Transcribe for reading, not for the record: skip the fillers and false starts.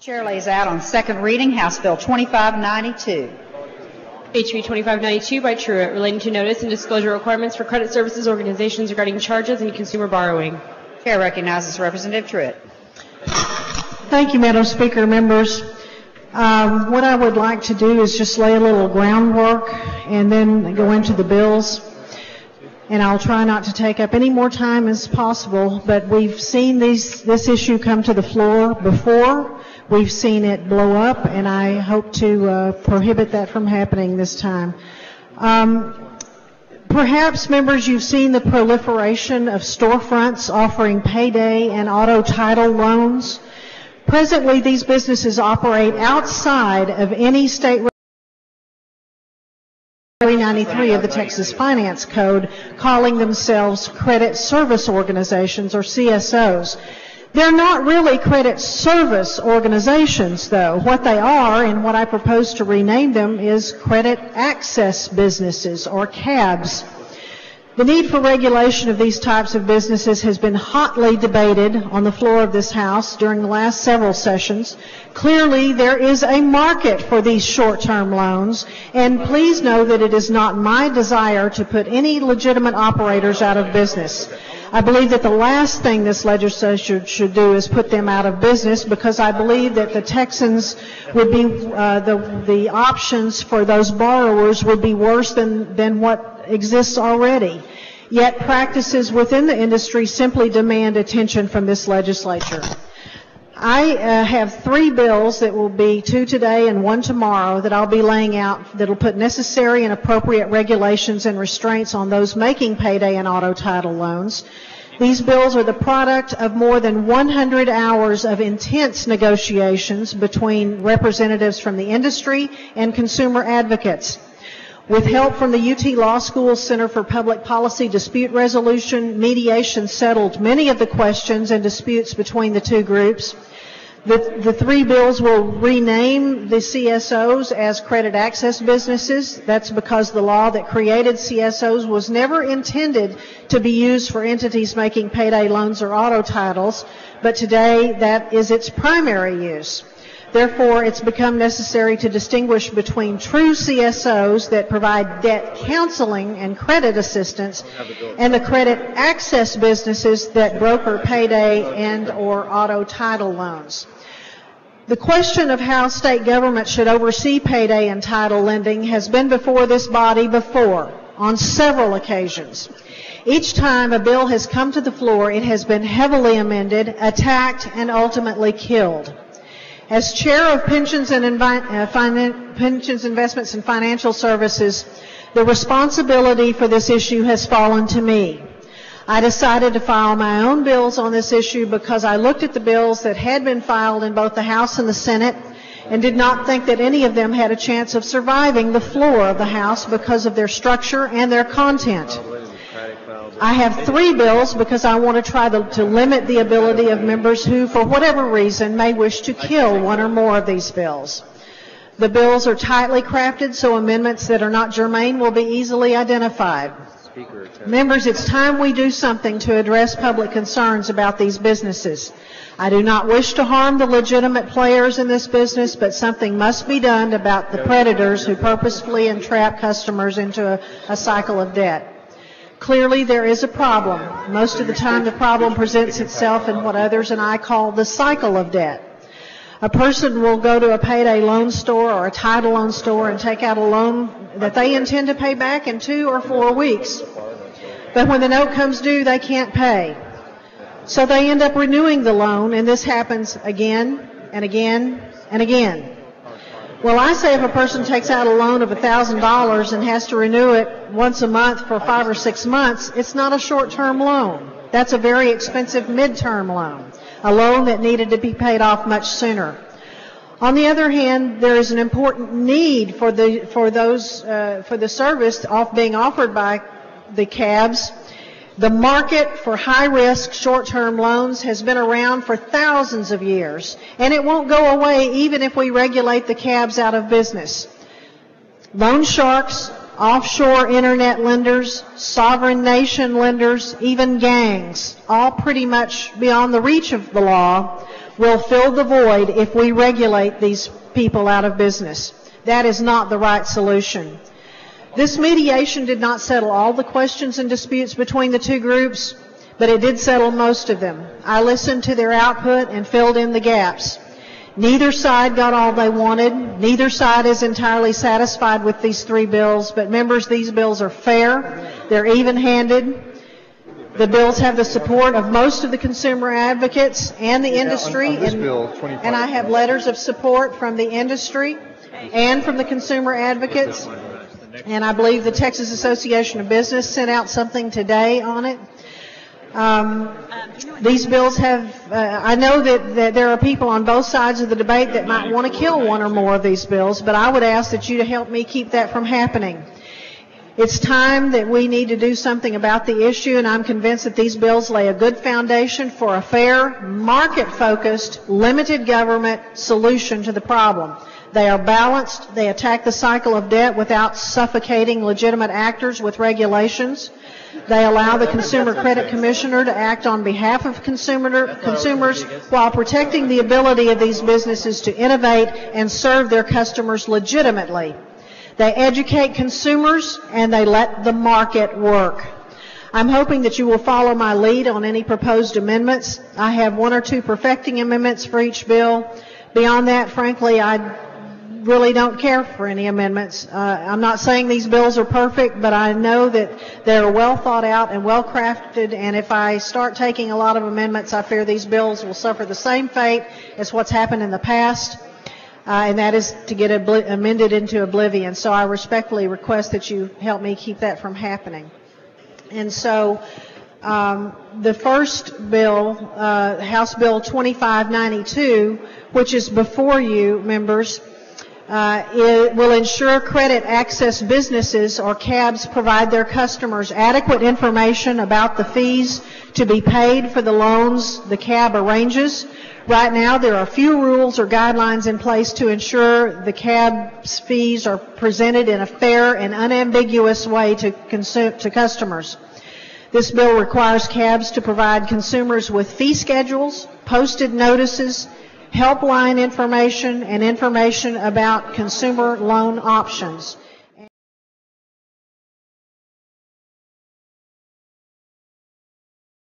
Chair lays out on second reading House Bill 2592. HB 2592 by Truitt, relating to notice and disclosure requirements for credit services organizations regarding charges and consumer borrowing. Chair recognizes Representative Truitt. Thank you, Madam Speaker. Members, what I would like to do is just lay a little groundwork and then go into the bills. And I'll try not to take up any more time as possible, but we've seen this issue come to the floor before. We've seen it blow up, and I hope to prohibit that from happening this time. Perhaps, members, you've seen the proliferation of storefronts offering payday and auto title loans. Presently, these businesses operate outside of any state 393 of the Texas Finance Code, calling themselves credit service organizations, or CSOs. They're not really credit service organizations, though. What they are, and what I propose to rename them, is credit access businesses, or CABs. The need for regulation of these types of businesses has been hotly debated on the floor of this House during the last several sessions. Clearly, there is a market for these short-term loans, and please know that it is not my desire to put any legitimate operators out of business. I believe that the last thing this legislature should do is put them out of business, because I believe that the Texans would be, the options for those borrowers would be worse than what exists already. Yet practices within the industry simply demand attention from this legislature. I have 3 bills that will be 2 today and 1 tomorrow that I'll be laying out that will put necessary and appropriate regulations and restraints on those making payday and auto title loans. These bills are the product of more than 100 hours of intense negotiations between representatives from the industry and consumer advocates. With help from the UT Law School Center for Public Policy Dispute Resolution, mediation settled many of the questions and disputes between the two groups. The 3 bills will rename the CSOs as credit access businesses. That's because the law that created CSOs was never intended to be used for entities making payday loans or auto titles, but today that is its primary use. Therefore, it's become necessary to distinguish between true CSOs that provide debt counseling and credit assistance and the credit access businesses that broker payday and or auto title loans. The question of how state government should oversee payday and title lending has been before this body before on several occasions. Each time a bill has come to the floor, it has been heavily amended, attacked, and ultimately killed. As chair of Pensions, Investments, and Financial Services, the responsibility for this issue has fallen to me. I decided to file my own bills on this issue because I looked at the bills that had been filed in both the House and the Senate and did not think that any of them had a chance of surviving the floor of the House because of their structure and their content. I have 3 bills because I want to try to limit the ability of members who, for whatever reason, may wish to kill one or more of these bills. The bills are tightly crafted, so amendments that are not germane will be easily identified. Members, it's time we do something to address public concerns about these businesses. I do not wish to harm the legitimate players in this business, but something must be done about the predators who purposefully entrap customers into a cycle of debt. Clearly, there is a problem. Most of the time, the problem presents itself in what others and I call the cycle of debt. A person will go to a payday loan store or a title loan store and take out a loan that they intend to pay back in 2 or 4 weeks. But when the note comes due, they can't pay. So they end up renewing the loan, and this happens again and again and again. Well, I say if a person takes out a loan of $1,000 and has to renew it once a month for 5 or 6 months, it's not a short-term loan. That's a very expensive midterm loan, a loan that needed to be paid off much sooner. On the other hand, there is an important need for the service being offered by the CABs. The market for high-risk, short-term loans has been around for thousands of years, and it won't go away even if we regulate the CABs out of business. Loan sharks, offshore internet lenders, sovereign nation lenders, even gangs, all pretty much beyond the reach of the law, will fill the void if we regulate these people out of business. That is not the right solution. This mediation did not settle all the questions and disputes between the two groups, but it did settle most of them. I listened to their output and filled in the gaps. Neither side got all they wanted. Neither side is entirely satisfied with these three bills, but members, these bills are fair. They're even-handed. The bills have the support of most of the consumer advocates and the industry, and I have letters of support from the industry and from the consumer advocates, and I believe the Texas Association of Business sent out something today on it. These bills have, I know that there are people on both sides of the debate that might want to kill one or more of these bills, but I would ask that you to help me keep that from happening. It's time that we need to do something about the issue, and I'm convinced that these bills lay a good foundation for a fair, market-focused, limited government solution to the problem. They are balanced. They attack the cycle of debt without suffocating legitimate actors with regulations. They allow the Consumer Credit Commissioner to act on behalf of consumers while protecting the ability of these businesses to innovate and serve their customers legitimately. They educate consumers and they let the market work. I'm hoping that you will follow my lead on any proposed amendments. I have one or two perfecting amendments for each bill. Beyond that, frankly, I really don't care for any amendments. I'm not saying these bills are perfect, but I know that they're well thought out and well crafted, and if I start taking a lot of amendments, I fear these bills will suffer the same fate as what's happened in the past, and that is to get amended into oblivion. So I respectfully request that you help me keep that from happening. And so the first bill, House Bill 2592, which is before you, members, it will ensure credit access businesses or CABs provide their customers adequate information about the fees to be paid for the loans the CAB arranges. Right now, there are few rules or guidelines in place to ensure the CAB's fees are presented in a fair and unambiguous way to customers. This bill requires CABs to provide consumers with fee schedules, posted notices, helpline information, and information about consumer loan options.